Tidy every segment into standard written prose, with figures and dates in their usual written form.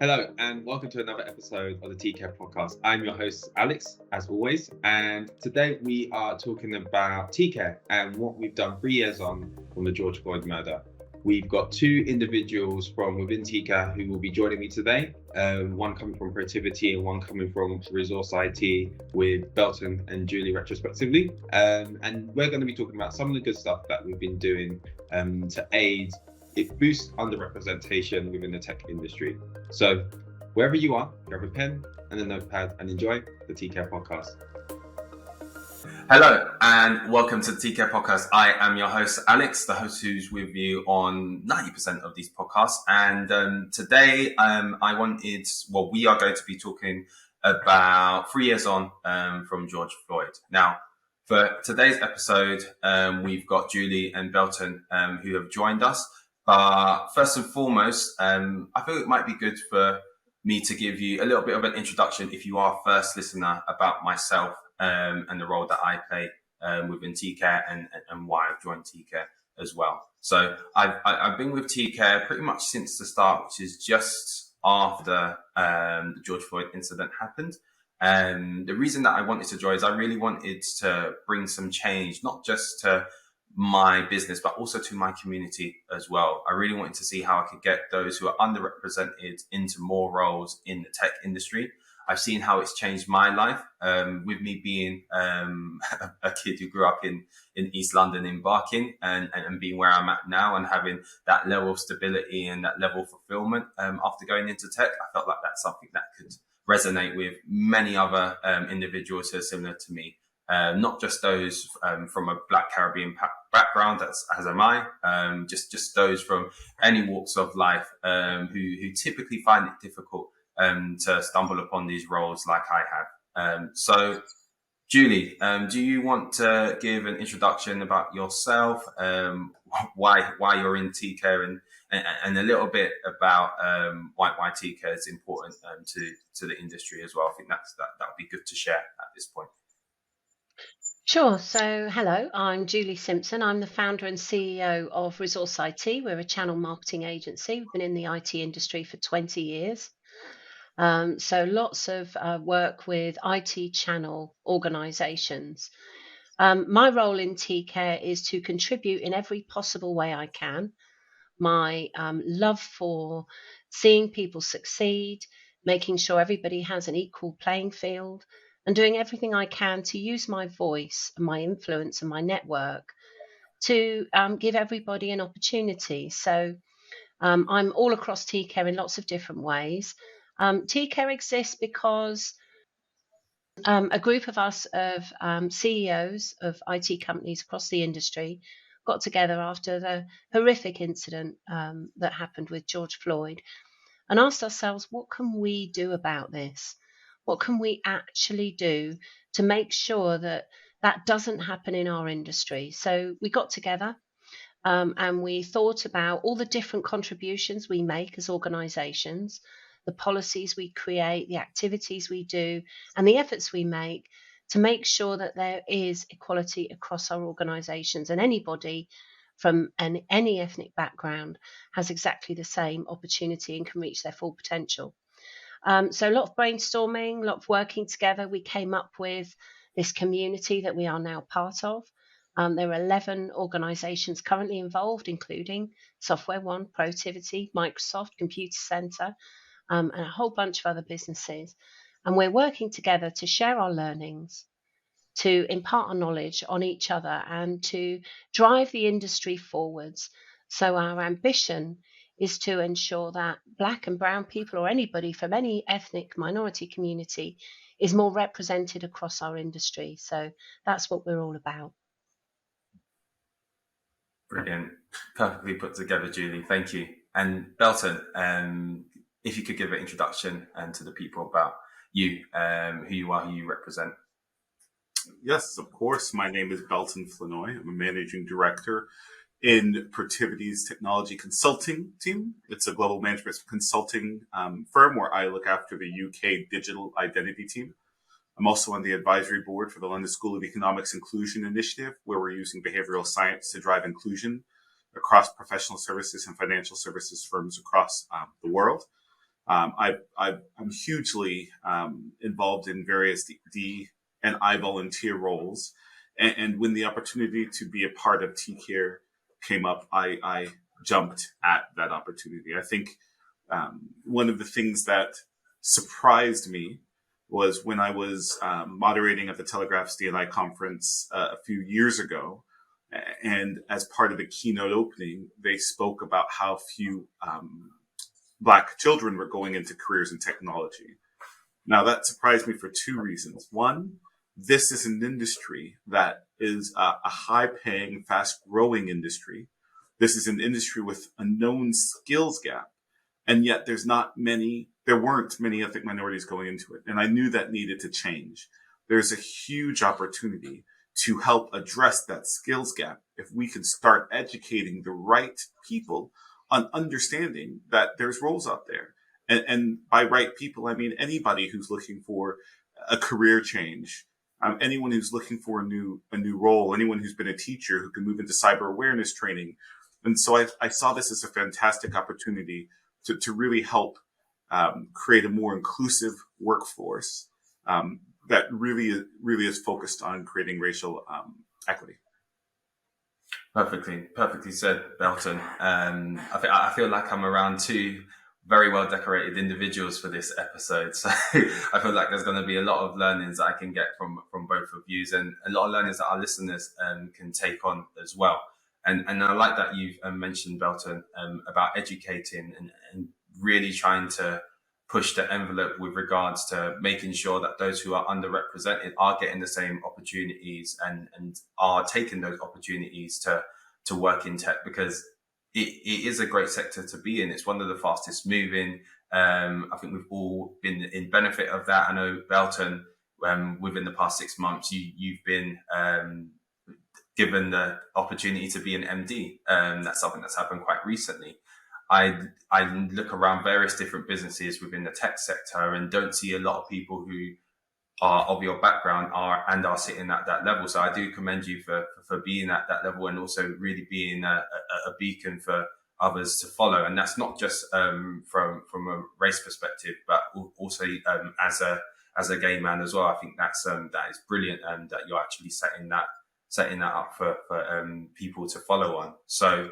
Hello, and welcome to another episode of the TC4RE Podcast. I'm your host, Alex, as always, and today we are talking about TC4RE and what we've done 3 years on from the George Floyd murder. We've got two individuals from within TC4RE who will be joining me today, one coming from Protiviti and one coming from ResourceiT with Belton and Julie retrospectively. And we're going to be talking about some of the good stuff that we've been doing to aid it boosts underrepresentation within the tech industry. So wherever you are, grab a pen and a notepad and enjoy the TC4RE Podcast. Hello and welcome to the TC4RE Podcast. I am your host, Alex, the host who's with you on 90% of these podcasts. And today we are going to be talking about 3 years on from George Floyd. Now, for today's episode, we've got Julie and Belton who have joined us. But first and foremost, I think it might be good for me to give you a little bit of an introduction, if you are a first listener, about myself and the role that I play within TC4RE and why I've joined TC4RE as well. So I've been with TC4RE pretty much since the start, which is just after the George Floyd incident happened. And the reason that I wanted to join is I really wanted to bring some change, not just to my business, but also to my community as well. I really wanted to see how I could get those who are underrepresented into more roles in the tech industry. I've seen how it's changed my life, with me being a kid who grew up in East London in Barking and being where I'm at now and having that level of stability and that level of fulfillment after going into tech. I felt like that's something that could resonate with many other individuals who are similar to me. Not just those from a Black Caribbean background, as am I, just those from any walks of life who typically find it difficult to stumble upon these roles like I have. So, Julie, do you want to give an introduction about yourself, why you're in TC4RE, and a little bit about why TC4RE is important to the industry as well? I think that would be good to share at this point. Sure. So, hello, I'm Julie Simpson. I'm the founder and CEO of ResourceiT. We're a channel marketing agency. We've been in the IT industry for 20 years. So lots of work with IT channel organizations. My role in TC4RE is to contribute in every possible way I can. My love for seeing people succeed, making sure everybody has an equal playing field, and doing everything I can to use my voice and my influence and my network to give everybody an opportunity. So I'm all across TC4RE in lots of different ways. TC4RE exists because a group of us of CEOs of IT companies across the industry got together after the horrific incident that happened with George Floyd and asked ourselves, what can we do about this? What can we actually do to make sure that that doesn't happen in our industry? So we got together and we thought about all the different contributions we make as organizations, the policies we create, the activities we do, and the efforts we make to make sure that there is equality across our organizations and anybody from any ethnic background has exactly the same opportunity and can reach their full potential. So a lot of brainstorming, a lot of working together. We came up with this community that we are now part of. There are 11 organizations currently involved, including SoftwareOne, Protiviti, Microsoft, Computer Center, and a whole bunch of other businesses. And we're working together to share our learnings, to impart our knowledge on each other, and to drive the industry forwards. So our ambition is to ensure that Black and brown people or anybody from any ethnic minority community is more represented across our industry. So that's what we're all about. Brilliant. Perfectly put together, Julie. Thank you. And Belton, if you could give an introduction to the people about you, who you are, who you represent. Yes, of course. My name is Belton Flournoy. I'm a managing director in Protiviti's technology consulting team. It's a global management consulting firm where I look after the UK digital identity team. I'm also on the advisory board for the London School of Economics Inclusion Initiative, where we're using behavioral science to drive inclusion across professional services and financial services firms across the world. I'm hugely involved in various D and I volunteer roles. And when the opportunity to be a part of TCare came up, I jumped at that opportunity. I think one of the things that surprised me was when I was moderating at the Telegraph's D&I conference a few years ago. And as part of the keynote opening, they spoke about how few Black children were going into careers in technology. Now, that surprised me for two reasons. One, this is an industry that is a high-paying, fast-growing industry. This is an industry with a known skills gap, and yet there weren't many ethnic minorities going into it. And I knew that needed to change. There's a huge opportunity to help address that skills gap if we can start educating the right people on understanding that there's roles out there. And by right people, I mean anybody who's looking for a career change, anyone who's looking for a new role, anyone who's been a teacher who can move into cyber awareness training. And so I saw this as a fantastic opportunity to really help create a more inclusive workforce that really is focused on creating racial equity. Perfectly said, Belton. I feel like I'm around two very well decorated individuals for this episode, so I feel like there's going to be a lot of learnings that I can get from both of you, and a lot of learnings that our listeners can take on as well. And I like that you've mentioned, Belton, about educating and really trying to push the envelope with regards to making sure that those who are underrepresented are getting the same opportunities and are taking those opportunities to work in tech, because it is a great sector to be in. It's one of the fastest moving. I think we've all been in benefit of that. I know, Belton, within the past 6 months, you've been given the opportunity to be an MD. That's something that's happened quite recently. I look around various different businesses within the tech sector and don't see a lot of people who are of your background are sitting at that level. So I do commend you for being at that level and also really being a beacon for others to follow. And that's not just from a race perspective, but also as a gay man as well. I think that is brilliant, and that you're actually setting that up for people to follow on. So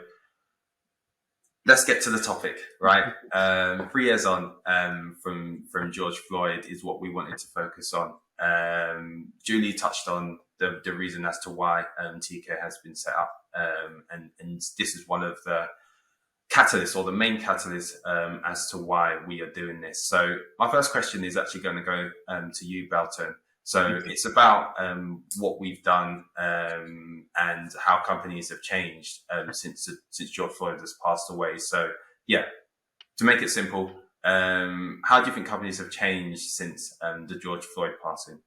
let's get to the topic, right? 3 years on from George Floyd is what we wanted to focus on. Julie touched on the reason as to why TK has been set up, and this is one of the catalysts, or the main catalyst, as to why we are doing this. So my first question is actually going to go to you, Belton. So it's about what we've done and how companies have changed since George Floyd has passed away. So yeah, to make it simple, how do you think companies have changed since the George Floyd passing?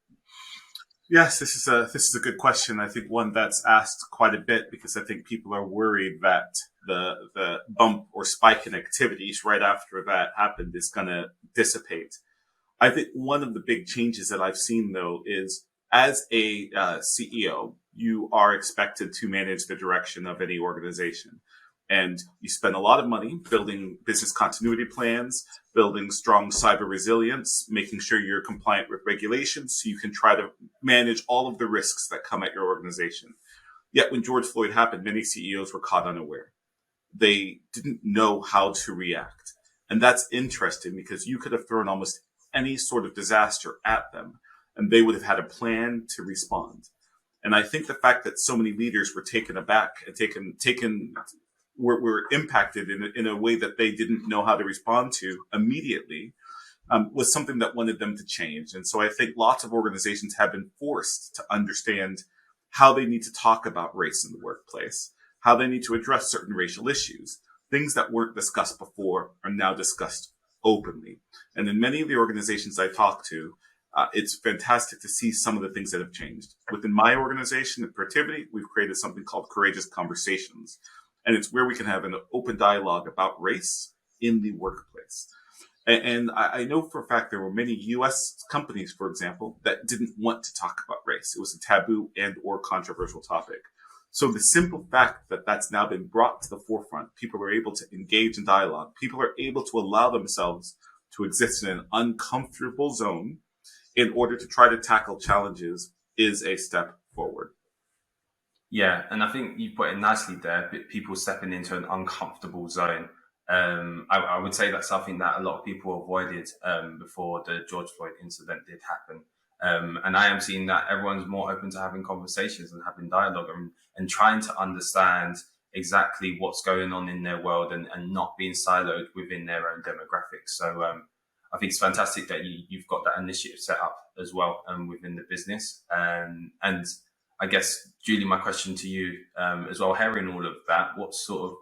Yes, this is a good question. I think one that's asked quite a bit, because I think people are worried that the bump or spike in activities right after that happened is going to dissipate. I think one of the big changes that I've seen, though, is as a CEO, you are expected to manage the direction of any organization. And you spend a lot of money building business continuity plans, building strong cyber resilience, making sure you're compliant with regulations so you can try to manage all of the risks that come at your organization. Yet when George Floyd happened, many CEOs were caught unaware. They didn't know how to react. And that's interesting, because you could have thrown almost any sort of disaster at them, and they would have had a plan to respond. And I think the fact that so many leaders were taken aback and were impacted in a way that they didn't know how to respond to immediately was something that wanted them to change. And so I think lots of organizations have been forced to understand how they need to talk about race in the workplace, how they need to address certain racial issues. Things that weren't discussed before are now discussed openly. And in many of the organizations I talk to, it's fantastic to see some of the things that have changed. Within my organization at Protiviti, we've created something called Courageous Conversations. And it's where we can have an open dialogue about race in the workplace. And I know for a fact there were many US companies, for example, that didn't want to talk about race. It was a taboo and or controversial topic. So the simple fact that that's now been brought to the forefront, people are able to engage in dialogue. People are able to allow themselves to exist in an uncomfortable zone in order to try to tackle challenges is a step forward. Yeah, and I think you put it nicely there, people stepping into an uncomfortable zone. I would say that's something that a lot of people avoided before the George Floyd incident did happen. And I am seeing that everyone's more open to having conversations and having dialogue and trying to understand exactly what's going on in their world and not being siloed within their own demographics. So I think it's fantastic that you've got that initiative set up as well within the business. And I guess, Julie, my question to you as well, hearing all of that, what sort of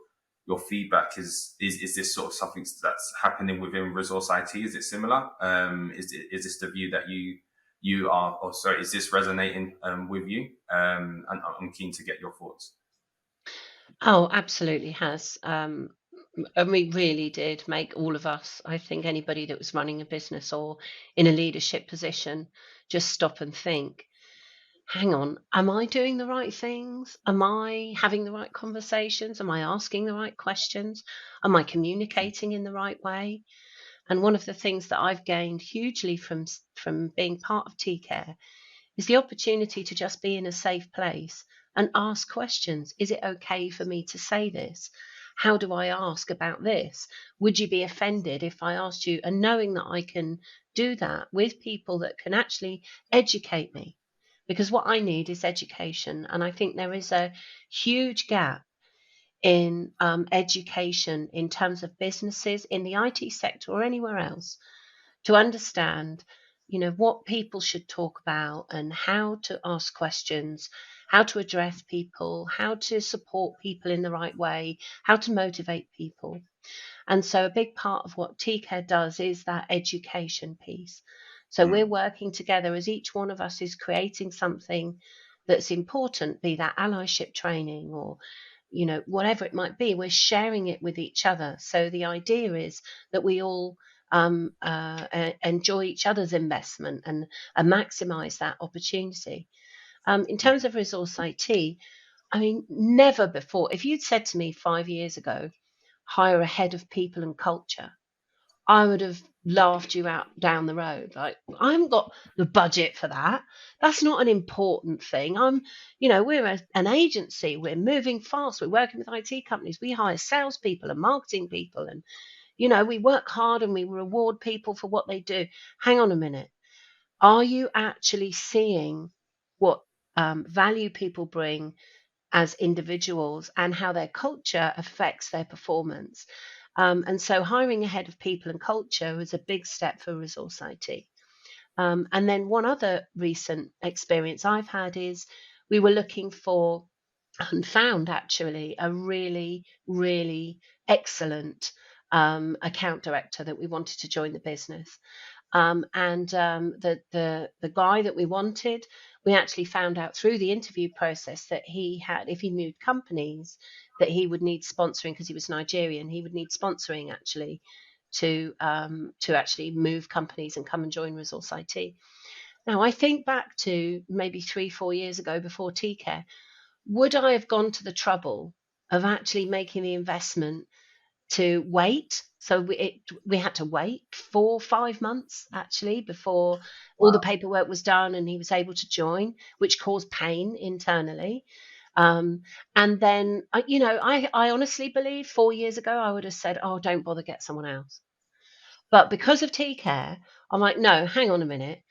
your feedback is this sort of something that's happening within ResourceiT? Is it similar? Is this the view that you are, or sorry, is this resonating with you? And I'm keen to get your thoughts. Oh, absolutely has. And we really did make all of us, I think anybody that was running a business or in a leadership position, just stop and think, hang on, am I doing the right things? Am I having the right conversations? Am I asking the right questions? Am I communicating in the right way? And one of the things that I've gained hugely from being part of TCare is the opportunity to just be in a safe place and ask questions. Is it okay for me to say this? How do I ask about this? Would you be offended if I asked you? And knowing that I can do that with people that can actually educate me, because what I need is education. And I think there is a huge gap in education in terms of businesses in the IT sector or anywhere else to understand, what people should talk about and how to ask questions, how to address people, how to support people in the right way, how to motivate people. And so a big part of what TCare does is that education piece. So we're working together as each one of us is creating something that's important, be that allyship training or whatever it might be. We're sharing it with each other. So the idea is that we all enjoy each other's investment and maximize that opportunity. In terms of ResourceiT, I mean, never before, if you'd said to me 5 years ago, hire a head of people and culture, I would have laughed you out down the road. Like, I haven't got the budget for that. That's not an important thing. We're an agency. We're moving fast. We're working with IT companies. We hire salespeople and marketing people, and we work hard and we reward people for what they do. Hang on a minute. Are you actually seeing what value people bring as individuals and how their culture affects their performance? And so hiring a head of people and culture was a big step for ResourceiT. And then one other recent experience I've had is we were looking for and found actually a really, really excellent account director that we wanted to join the business. The guy that we wanted, we actually found out through the interview process that he had, if he moved companies, that he would need sponsoring because he was Nigerian. He would need sponsoring actually to actually move companies and come and join ResourceiT. Now, I think back to maybe 3-4 years ago before TCare, would I have gone to the trouble of actually making the investment to wait? So we had to wait 4-5 months actually before all the paperwork was done and he was able to join, which caused pain internally. And then, I honestly believe 4 years ago, I would have said, oh, don't bother, get someone else. But because of TCare, I'm like, no, hang on a minute.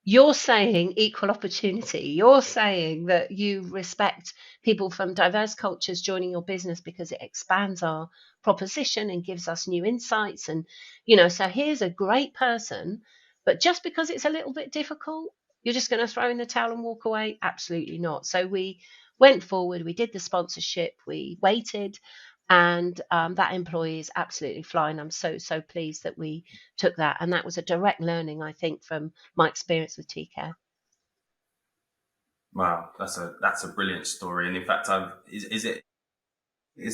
You're saying equal opportunity. You're saying that you respect people from diverse cultures joining your business because it expands our proposition and gives us new insights. And, so here's a great person, but just because it's a little bit difficult, you're just going to throw in the towel and walk away? Absolutely not. So we went forward, we did the sponsorship, we waited, and that employee is absolutely flying. I'm so pleased that we took that, and that was a direct learning, I think, from my experience with TCare. Wow, that's a brilliant story. And in fact, is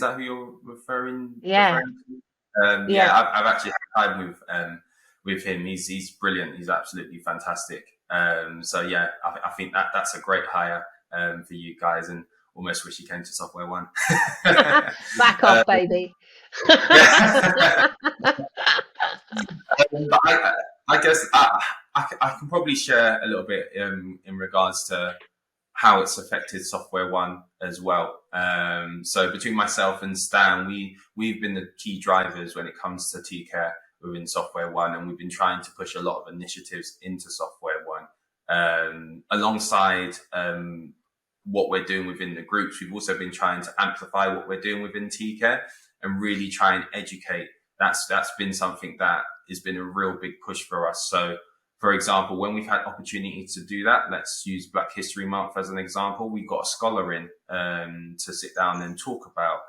that who you're referring? Yeah. Referring to? Yeah, I've actually had time with him. He's brilliant. He's absolutely fantastic. So yeah, I think that's a great hire for you guys, and almost wish he came to SoftwareOne. Back off, baby. But I guess I can probably share a little bit in regards to how it's affected SoftwareOne as well. So between myself and Stan, we've been the key drivers when it comes to TCare within SoftwareOne, and we've been trying to push a lot of initiatives into SoftwareOne. Alongside what we're doing within the groups, we've also been trying to amplify what we're doing within TCare and really try and educate. That's been something that has been a real big push for us. So, for example, when we've had opportunity to do that, let's use Black History Month as an example. We got a scholar in to sit down and talk about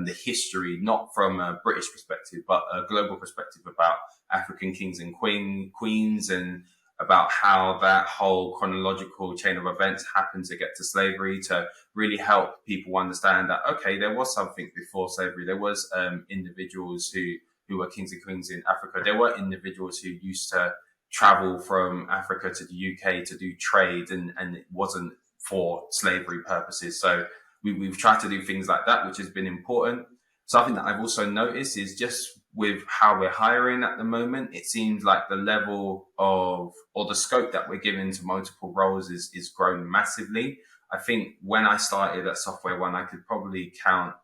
the history, not from a British perspective, but a global perspective about African kings and queens, and about how that whole chronological chain of events happened to get to slavery, to really help people understand that, okay, there was something before slavery. There was individuals who were kings and queens in Africa. There were individuals who used to travel from Africa to the UK to do trade, and it wasn't for slavery purposes. So we've tried to do things like that, which has been important. Something that I've also noticed is just with how we're hiring at the moment, it seems like the level of, or the scope that we're giving to multiple roles is grown massively. I think when I started at SoftwareOne, I could probably count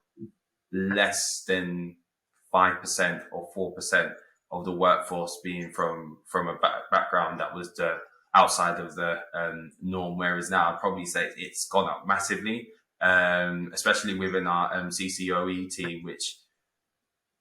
less than 5% or 4% of the workforce being from a background that was outside of the norm, whereas now I'd probably say it's gone up massively, especially within our CCOE team, which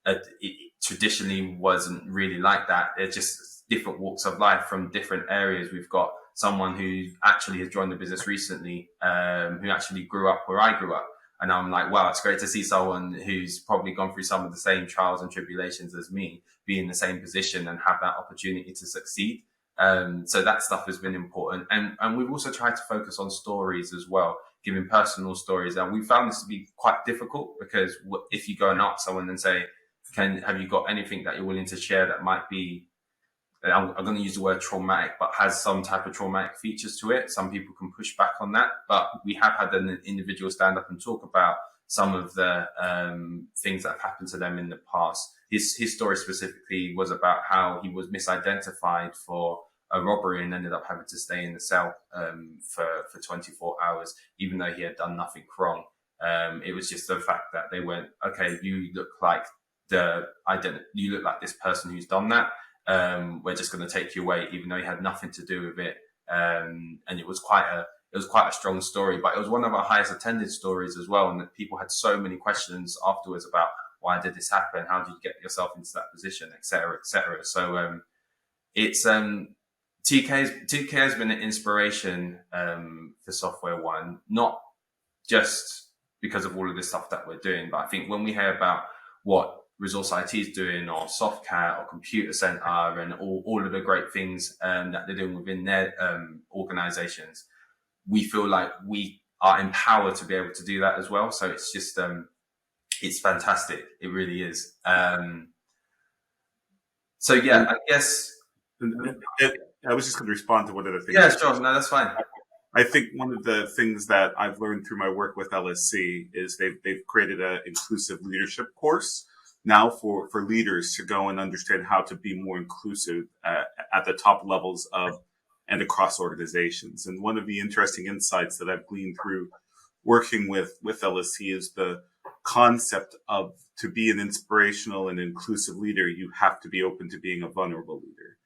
it traditionally wasn't really like that. It's just different walks of life from different areas. We've got someone who actually has joined the business recently, who actually grew up where I grew up. And I'm like, wow, it's great to see someone who's probably gone through some of the same trials and tribulations as me be in the same position and have that opportunity to succeed. So that stuff has been important. And we've also tried to focus on stories as well, giving personal stories. And we found this to be quite difficult, because if you go and ask someone and say, have you got anything that you're willing to share that might be, I'm going to use the word traumatic, but has some type of traumatic features to it, some people can push back on that. But we have had an individual stand up and talk about some of the things that have happened to them in the past. His story specifically was about how he was misidentified for a robbery and ended up having to stay in the cell for 24 hours, even though he had done nothing wrong. It was just the fact that they went, okay, you look like this person who's done that. We're just going to take you away, even though he had nothing to do with it. And it was quite a strong story, but it was one of our highest attended stories as well. And that people had so many questions afterwards about, why did this happen? How did you get yourself into that position, et cetera, et cetera. So, it's, TK has been an inspiration, for SoftwareOne, not just because of all of this stuff that we're doing, but I think when we hear about what ResourceiT is doing, or Softcat, or Computer Center, and all of the great things that they're doing within their organizations, we feel like we are empowered to be able to do that as well. So it's just it's fantastic. It really is. So yeah, I guess I was just going to respond to one of the things. Yeah, sure. No, that's fine. I think one of the things that I've learned through my work with LSC is they've created an inclusive leadership course now for leaders to go and understand how to be more inclusive at the top levels of and across organizations. And one of the interesting insights that I've gleaned through working with LSC is the concept of, to be an inspirational and inclusive leader, you have to be open to being a vulnerable leader.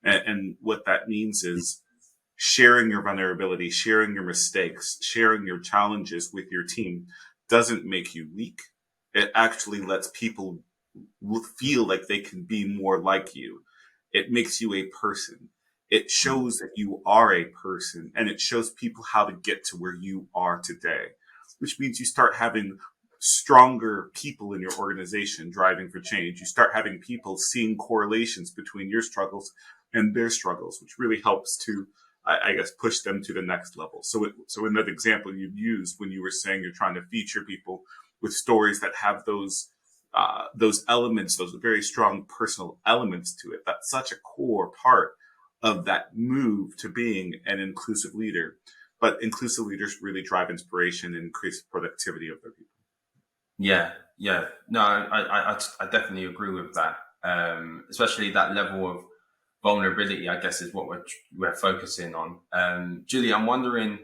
And what that means is sharing your vulnerability, sharing your mistakes, sharing your challenges with your team doesn't make you weak. It actually lets people feel like they can be more like you. It makes you a person. It shows that you are a person, and it shows people how to get to where you are today, which means you start having stronger people in your organization driving for change. You start having people seeing correlations between your struggles and their struggles, which really helps to, I guess, push them to the next level. So in that example you used when you were saying you're trying to feature people with stories that have those elements, those very strong personal elements to it, that's such a core part of that move to being an inclusive leader. But inclusive leaders really drive inspiration and increase productivity of their people. Yeah. No, I definitely agree with that. especially that level of vulnerability, I guess, is what we're focusing on. Julie, I'm wondering,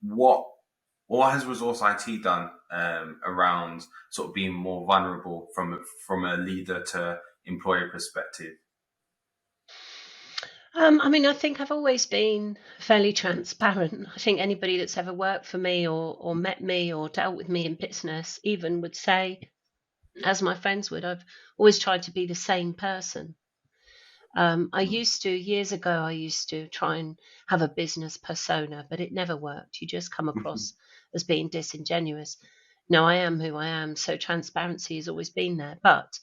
what has ResourceiT done around sort of being more vulnerable from a leader to employer perspective? I think I've always been fairly transparent. I think anybody that's ever worked for me or met me or dealt with me in business even would say, as my friends would, I've always tried to be the same person. Years ago, I used to try and have a business persona, but it never worked. You just come across as being disingenuous. No, I am who I am. So transparency has always been there. But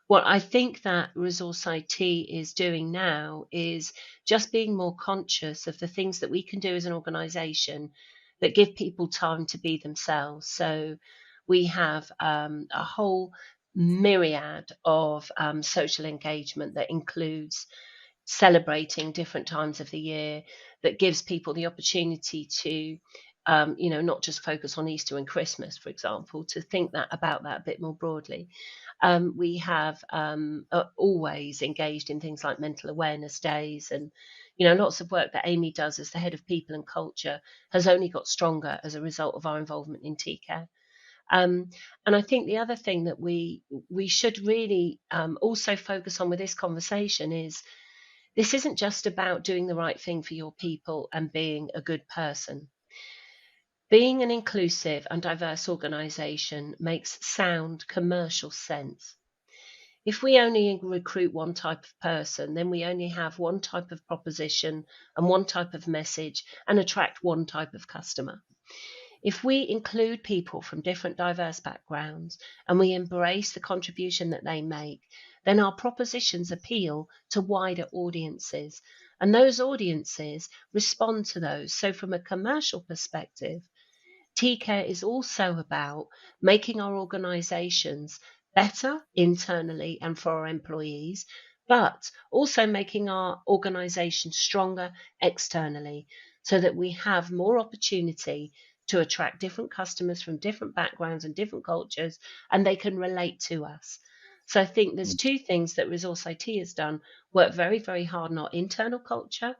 what I think that ResourceiT is doing now is just being more conscious of the things that we can do as an organization that give people time to be themselves. So we have a whole myriad of social engagement that includes celebrating different times of the year, that gives people the opportunity to not just focus on Easter and Christmas, for example, to think about that a bit more broadly. We have always engaged in things like mental awareness days, and lots of work that Amy does as the head of people and culture has only got stronger as a result of our involvement in TCare. And I think the other thing that we should really also focus on with this conversation is this isn't just about doing the right thing for your people and being a good person. Being an inclusive and diverse organisation makes sound commercial sense. If we only recruit one type of person, then we only have one type of proposition and one type of message and attract one type of customer. If we include people from different diverse backgrounds and we embrace the contribution that they make, then our propositions appeal to wider audiences, and those audiences respond to those. So from a commercial perspective, TCare is also about making our organizations better internally and for our employees, but also making our organization stronger externally so that we have more opportunity to attract different customers from different backgrounds and different cultures, and they can relate to us. So I think there's two things that ResourceiT has done: work very, very hard on our internal culture,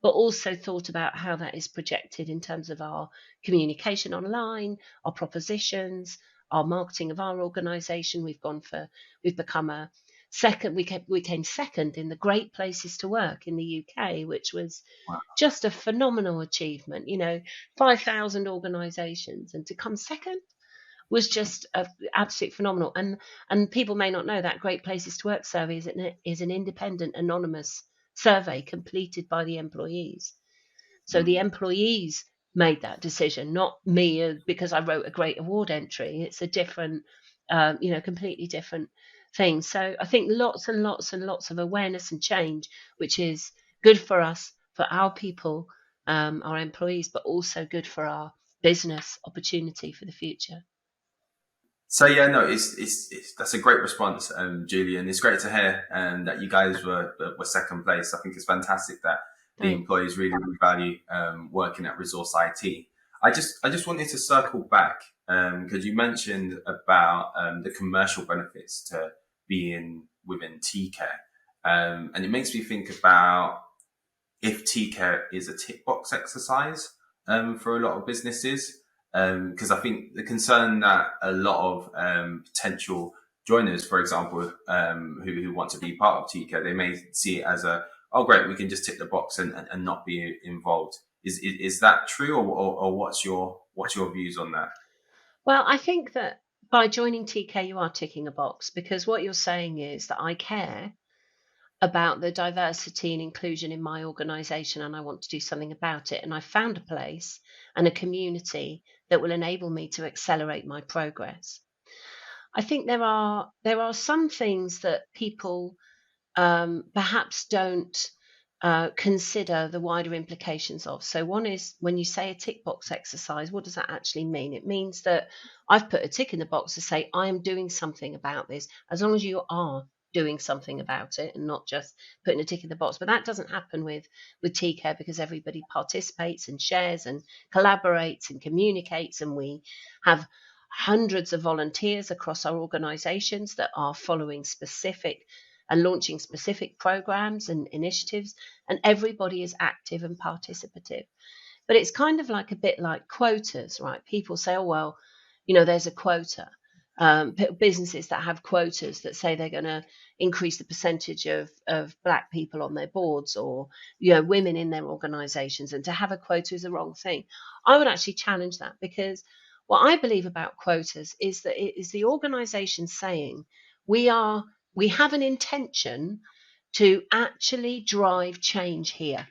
but also thought about how that is projected in terms of our communication online, our propositions, our marketing of our organisation. We've become a second. We came second in the Great Places to Work in the UK, which was just a phenomenal achievement. 5,000 organisations, and to come second was just absolutely phenomenal. And people may not know that Great Places to Work survey is an independent, anonymous survey completed by the employees. So the employees made that decision, not me, because I wrote a great award entry. It's a different, completely different thing. So I think lots and lots and lots of awareness and change, which is good for us, for our people, our employees, but also good for our business opportunity for the future. So yeah, no, it's that's a great response, Julie, and it's great to hear that you guys were second place. I think it's fantastic that the employees really value working at ResourceiT. I just wanted to circle back because you mentioned about the commercial benefits to being within TCare, and it makes me think about if TCare is a tick box exercise for a lot of businesses. Because I think the concern that a lot of potential joiners, for example, who want to be part of TCare, they may see it as oh great, we can just tick the box and not be involved. Is that true, or what's your views on that? Well, I think that by joining TCare, you are ticking a box, because what you're saying is that I care about the diversity and inclusion in my organisation, and I want to do something about it. And I found a place and a community that will enable me to accelerate my progress. I think there are some things that people perhaps don't consider the wider implications of. So one is, when you say a tick box exercise, what does that actually mean? It means that I've put a tick in the box to say I am doing something about this, as long as you are doing something about it and not just putting a tick in the box. But that doesn't happen with TCare, because everybody participates and shares and collaborates and communicates, and we have hundreds of volunteers across our organizations that are following specific and launching specific programs and initiatives, and everybody is active and participative. But it's kind of like a bit like quotas, right? People say, oh, well, there's a quota. Businesses that have quotas that say they're going to increase the percentage of Black people on their boards, or women in their organizations, and to have a quota is the wrong thing. I would actually challenge that, because what I believe about quotas is that it is the organization saying we have an intention to actually drive change here.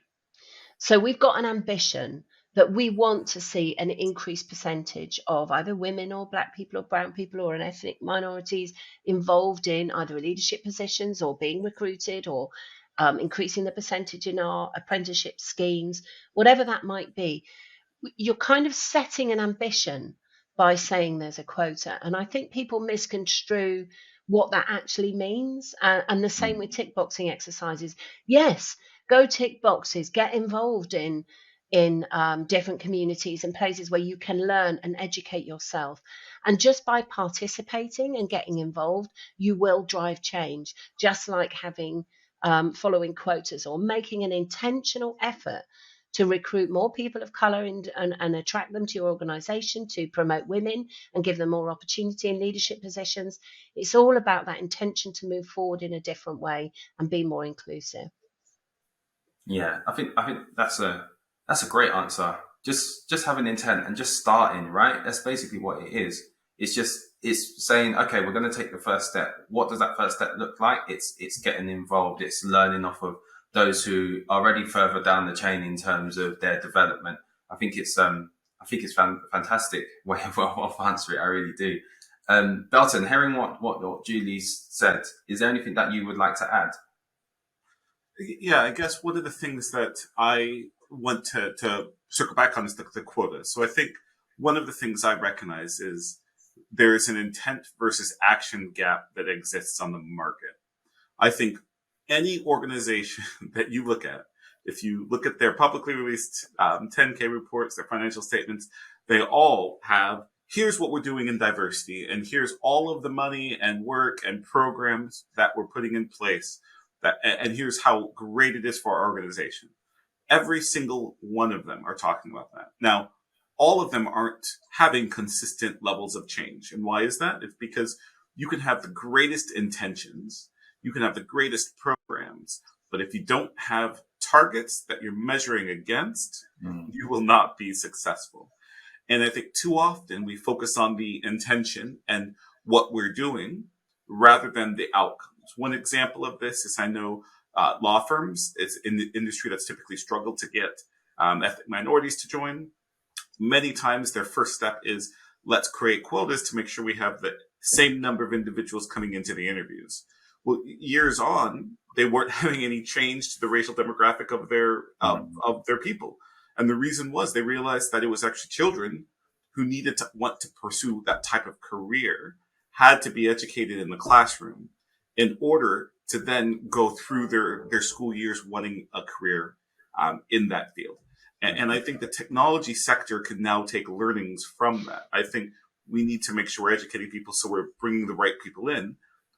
So we've got an ambition that we want to see an increased percentage of either women or Black people or brown people or ethnic minorities involved in either leadership positions or being recruited, or increasing the percentage in our apprenticeship schemes, whatever that might be. You're kind of setting an ambition by saying there's a quota. And I think people misconstrue what that actually means. And the same with tick boxing exercises. Yes, go tick boxes, get involved in different communities and places where you can learn and educate yourself. And just by participating and getting involved, you will drive change, just like having following quotas or making an intentional effort to recruit more people of color and attract them to your organization, to promote women and give them more opportunity in leadership positions. It's all about that intention to move forward in a different way and be more inclusive. Yeah, I think that's a great answer. Just having intent and just starting, right? That's basically what it is. It's saying, okay, we're going to take the first step. What does that first step look like? It's getting involved. It's learning off of those who are already further down the chain in terms of their development. I think it's fantastic way of answering it. I really do. Belton, hearing what Julie's said, is there anything that you would like to add? Yeah, I guess one of the things that I want to circle back on is the quota. So I think one of the things I recognize is there is an intent versus action gap that exists on the market. I think any organization that you look at, if you look at their publicly released 10K reports, their financial statements, they all have, here's what we're doing in diversity, and here's all of the money and work and programs that we're putting in place, and here's how great it is for our organization. Every single one of them are talking about that. Now, all of them aren't having consistent levels of change. And why is that? It's because you can have the greatest intentions, you can have the greatest programs, but if you don't have targets that you're measuring against, you will not be successful. And I think too often we focus on the intention and what we're doing rather than the outcomes. One example of this is, I know law firms, it's in the industry that's typically struggled to get ethnic minorities to join. Many times their first step is, let's create quotas to make sure we have the same number of individuals coming into the interviews. Well, years on, they weren't having any change to the racial demographic of their people. And the reason was they realized that it was actually children who needed to want to pursue that type of career, had to be educated in the classroom in order to then go through their school years wanting a career in that field. And I think the technology sector can now take learnings from that. I think we need to make sure we're educating people so we're bringing the right people in.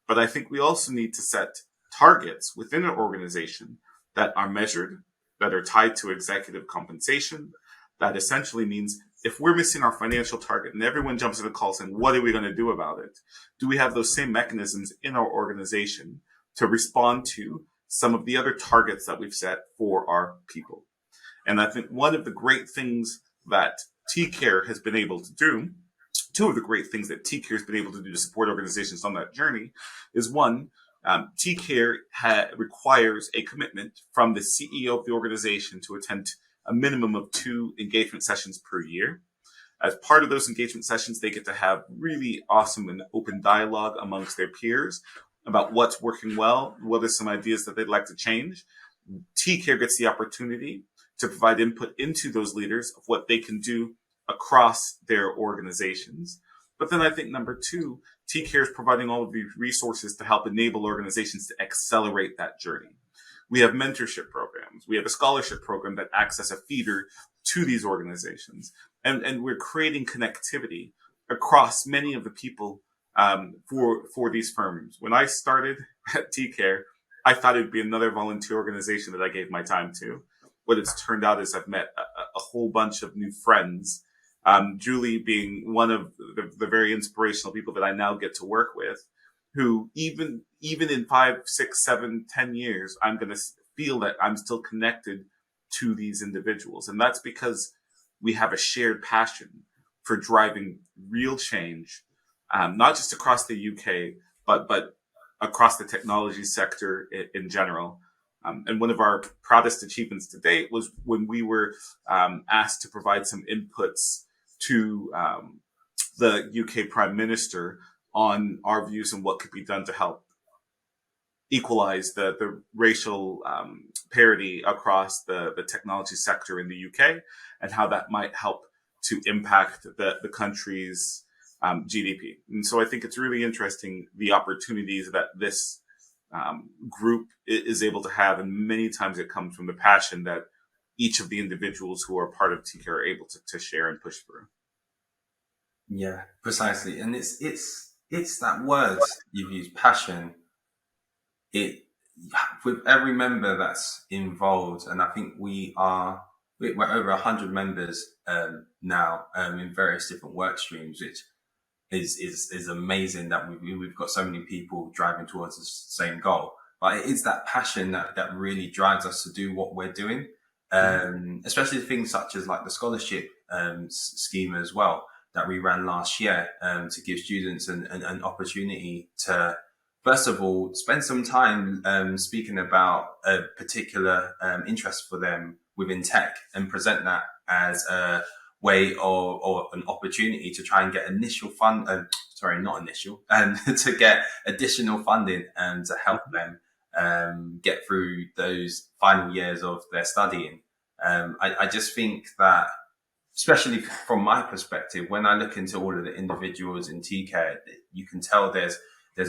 But I think we also need to set targets within an organization that are measured, that are tied to executive compensation. That essentially means if we're missing our financial target and everyone jumps in the call saying, what are we going to do about it? Do we have those same mechanisms in our organization to respond to some of the other targets that we've set for our people? And I think one of the great things that TCare has been able to do, two of the great things that TCare has been able to do to support organizations on that journey is, one, TCare requires a commitment from the CEO of the organization to attend a minimum of 2 engagement sessions per year. As part of those engagement sessions, they get to have really awesome and open dialogue amongst their peers about what's working well, what are some ideas that they'd like to change. TCare gets the opportunity to provide input into those leaders of what they can do across their organizations. But then I think number 2, TCare is providing all of these resources to help enable organizations to accelerate that journey. We have mentorship programs. We have a scholarship program that acts as a feeder to these organizations. And we're creating connectivity across many of the people for these firms. When I started at TCare, I thought it would be another volunteer organization that I gave my time to. What it's turned out is I've met a whole bunch of new friends. Julie being one of the very inspirational people that I now get to work with, who even in 5, 6, 7, 10 years, I'm going to feel that I'm still connected to these individuals. And that's because we have a shared passion for driving real change, not just across the UK, but across the technology sector in general. And one of our proudest achievements to date was when we were asked to provide some inputs to the UK Prime Minister on our views on what could be done to help equalize the racial parity across the technology sector in the UK, and how that might help to impact the country's GDP. And so I think it's really interesting, the opportunities that this group is able to have, and many times it comes from the passion that each of the individuals who are part of TCare are able to share and push through. Yeah, precisely. And it's that word you've used, passion. With every member that's involved, and I think we're over 100 members now in various different work streams, which is amazing that we've got so many people driving towards the same goal. But it is that passion that really drives us to do what we're doing, especially things such as like the scholarship scheme as well that we ran last year to give students an opportunity to, first of all, spend some time speaking about a particular interest for them within tech, and present that as a way or an opportunity to try and get to get additional funding and to help them get through those final years of their studying. I just think that, especially from my perspective, when I look into all of the individuals in TCare, you can tell there's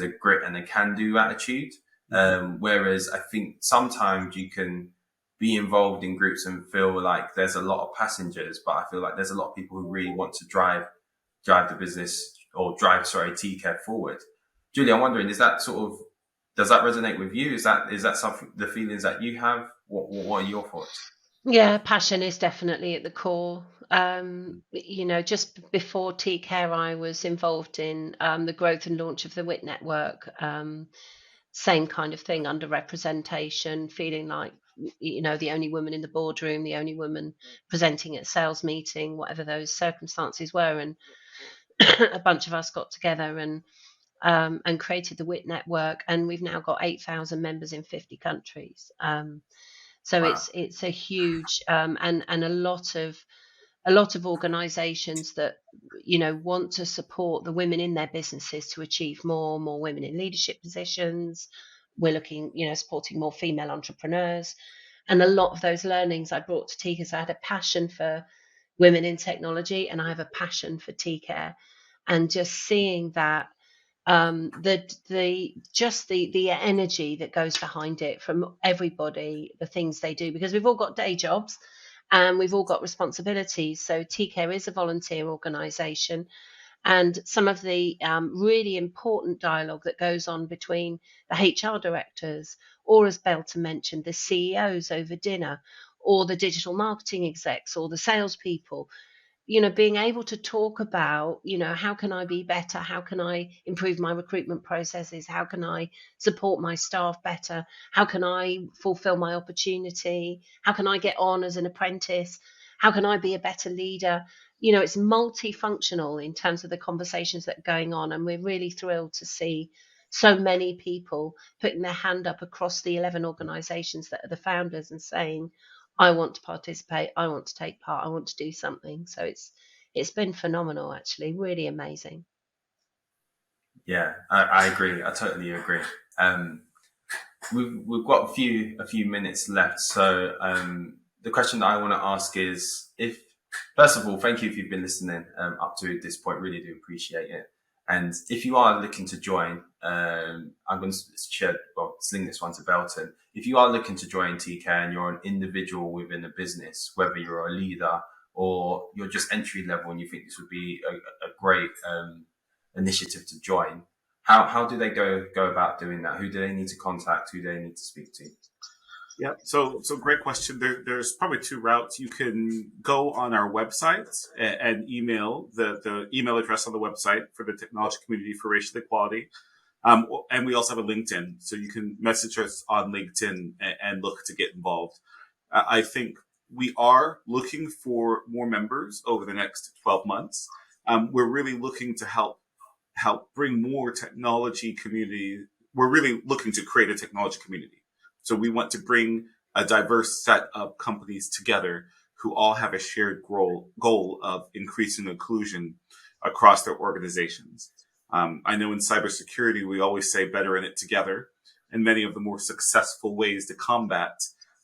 a grit and a can-do attitude. Whereas I think sometimes you can be involved in groups and feel like there's a lot of passengers, but I feel like there's a lot of people who really want to drive the business, or TCare forward. Julie, I'm wondering, does that resonate with you? Is that something, the feelings that you have? What are your thoughts? Yeah, passion is definitely at the core. Just before TCare, I was involved in the growth and launch of the WIT network. Same kind of thing, underrepresentation, feeling like, the only woman in the boardroom, the only woman presenting at a sales meeting, whatever those circumstances were. And a bunch of us got together and created the WIT network, and we've now got 8,000 members in 50 countries. So Wow. it's a huge and a lot of organizations that want to support the women in their businesses to achieve more women in leadership positions. We're looking, supporting more female entrepreneurs, and a lot of those learnings I brought to TCare. So I had a passion for women in technology, and I have a passion for TCare, and just seeing that the energy that goes behind it from everybody, the things they do, because we've all got day jobs and we've all got responsibilities. So TCare is a volunteer organisation, and some of the really important dialogue that goes on between the HR directors, or, as Belton mentioned, the CEOs over dinner, or the digital marketing execs, or the salespeople, being able to talk about, how can I be better? How can I improve my recruitment processes? How can I support my staff better? How can I fulfill my opportunity? How can I get on as an apprentice? How can I be a better leader? It's multifunctional in terms of the conversations that are going on. And we're really thrilled to see so many people putting their hand up across the 11 organizations that are the founders and saying, I want to participate, I want to take part, I want to do something. So it's been phenomenal, actually, really amazing. Yeah, I agree. I totally agree. We've got a few minutes left. So the question that I want to ask is, first of all, thank you if you've been listening up to this point. Really do appreciate it. And if you are looking to join, I'm going to sling this one to Belton. If you are looking to join TCare and you're an individual within a business, whether you're a leader or you're just entry level and you think this would be a great initiative to join, how do they go about doing that? Who do they need to contact? Who do they need to speak to? Yeah, so great question. There's probably two routes. You can go on our website and email the email address on the website for the Technology Community for Racial Equality. And we also have a LinkedIn, so you can message us on LinkedIn and look to get involved. I think we are looking for more members over the next 12 months. We're really looking to help bring more technology community. We're really looking to create a technology community. So we want to bring a diverse set of companies together who all have a shared goal of increasing inclusion across their organizations. I know in cybersecurity, we always say better in it together. And many of the more successful ways to combat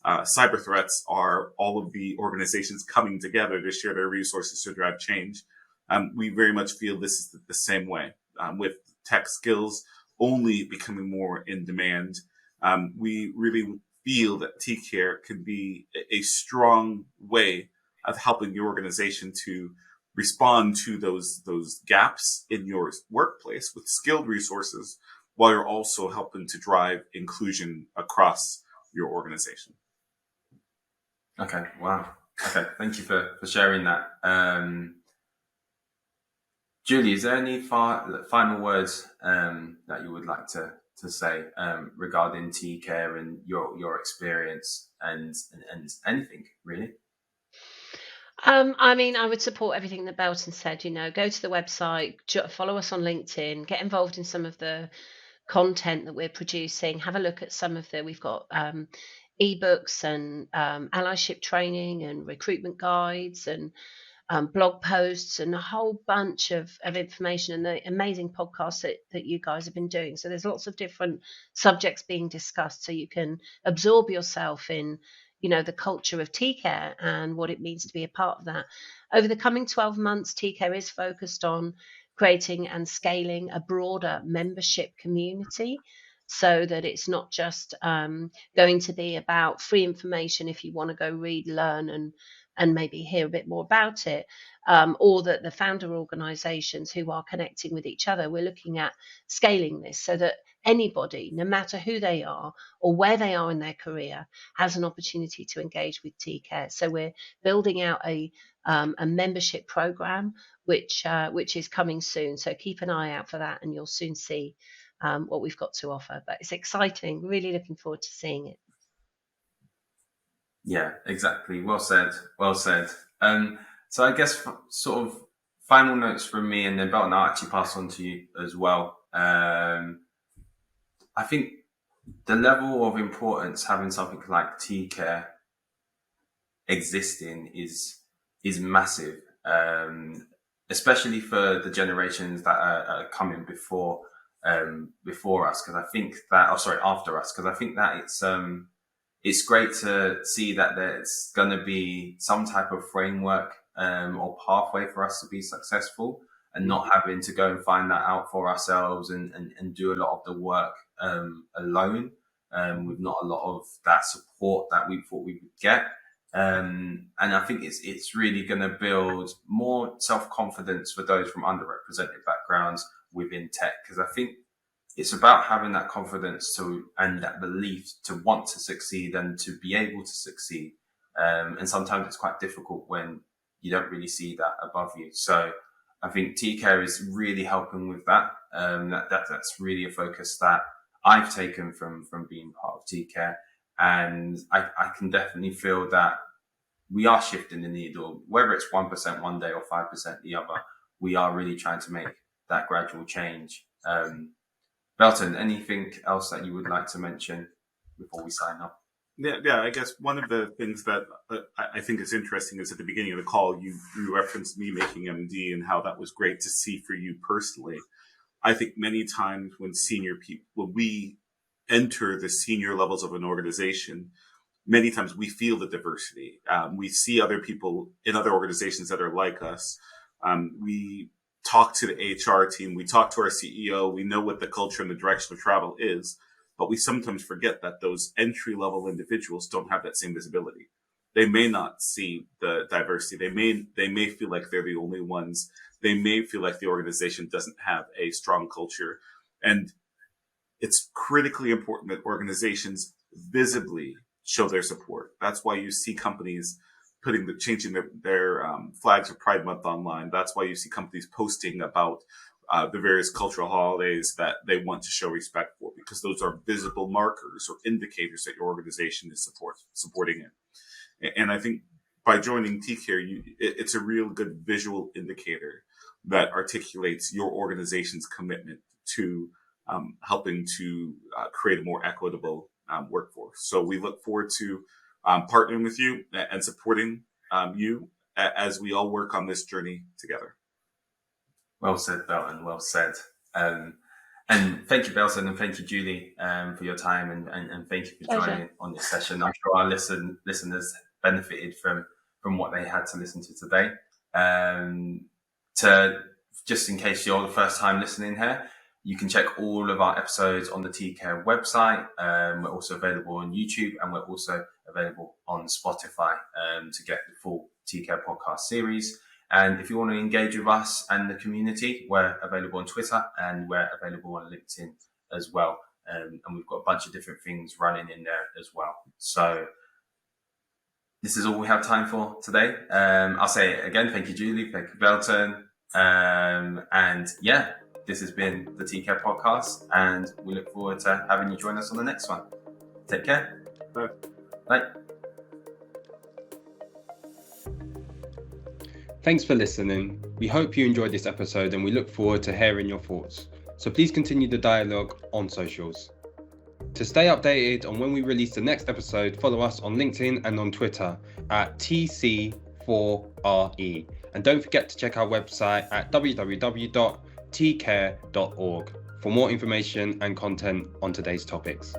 cyber threats are all of the organizations coming together to share their resources to drive change. We very much feel this is the same way, with tech skills only becoming more in demand. We really feel that T-Care can be a strong way of helping your organization to respond to those gaps in your workplace with skilled resources, while you're also helping to drive inclusion across your organization. Okay, wow. Okay, thank you for sharing that. Julie, is there any final words that you would like to say regarding T-Care and your experience and anything really? I mean, I would support everything that Belton said. Go to the website, follow us on LinkedIn, get involved in some of the content that we're producing. Have a look at we've got ebooks and allyship training and recruitment guides and blog posts and a whole bunch of information, and the amazing podcasts that you guys have been doing. So there's lots of different subjects being discussed, so you can absorb yourself in the culture of T-Care and what it means to be a part of that. Over the coming 12 months, T-Care is focused on creating and scaling a broader membership community, so that it's not just going to be about free information if you want to go read, learn, and maybe hear a bit more about it, or that the founder organizations who are connecting with each other, we're looking at scaling this so that anybody, no matter who they are or where they are in their career, has an opportunity to engage with T-Care. So we're building out a membership program, which is coming soon. So keep an eye out for that, and you'll soon see what we've got to offer. But it's exciting. Really looking forward to seeing it. Yeah, exactly. Well said. Well said. So I guess sort of final notes from me, and then Belton, I'll actually pass on to you as well. I think the level of importance having something like T-Care existing is massive, especially for the generations that are coming before us. Because I think that, after us. Because I think that it's great to see that there's going to be some type of framework or pathway for us to be successful, and not having to go and find that out for ourselves and do a lot of the work alone, with not a lot of that support that we thought we would get. And I think it's really going to build more self-confidence for those from underrepresented backgrounds within tech, because I think it's about having that confidence and that belief to want to succeed and to be able to succeed. And sometimes it's quite difficult when you don't really see that above you. So I think T-Care is really helping with that. That's really a focus that I've taken from being part of T-Care. And I can definitely feel that we are shifting the needle, whether it's 1% one day or 5% the other. We are really trying to make that gradual change. Belton, anything else that you would like to mention before we sign up? Yeah. I guess one of the things that I think is interesting is at the beginning of the call, you referenced me making MD and how that was great to see for you personally. I think many times when we enter the senior levels of an organization, many times we feel the diversity. We see other people in other organizations that are like us. We talk to the HR team, we talk to our CEO, we know what the culture and the direction of travel is, but we sometimes forget that those entry-level individuals don't have that same visibility. they may not see the diversity. They may feel like they're the only ones. They may feel like the organization doesn't have a strong culture. And it's critically important that organizations visibly show their support. That's why you see companies changing their flags for Pride Month online. That's why you see companies posting about the various cultural holidays that they want to show respect for, because those are visible markers or indicators that your organization is supporting it. And I think by joining TCare, it's a real good visual indicator that articulates your organization's commitment to helping to create a more equitable workforce. So we look forward to partnering with you and supporting you as we all work on this journey together. Well said, Belton. Well said. And thank you, Belton, and thank you, Julie, for your time, and thank you for joining on this session. I'm sure our listeners benefited from what they had to listen to today. Just in case you're the first time listening here, you can check all of our episodes on the TCare website. We're also available on YouTube, and we're also available on Spotify to get the full TCare podcast series. And if you want to engage with us and the community, we're available on Twitter, and we're available on LinkedIn as well. And we've got a bunch of different things running in there as well. So this is all we have time for today. I'll say it again. Thank you, Julie. Thank you, Belton. And yeah, this has been the TCare podcast, and we look forward to having you join us on the next one. Take care. Bye. Bye. Thanks for listening. We hope you enjoyed this episode, and we look forward to hearing your thoughts. So please continue the dialogue on socials. To stay updated on when we release the next episode, follow us on LinkedIn and on Twitter at TC4RE. And don't forget to check our website at www.tcare.org for more information and content on today's topics.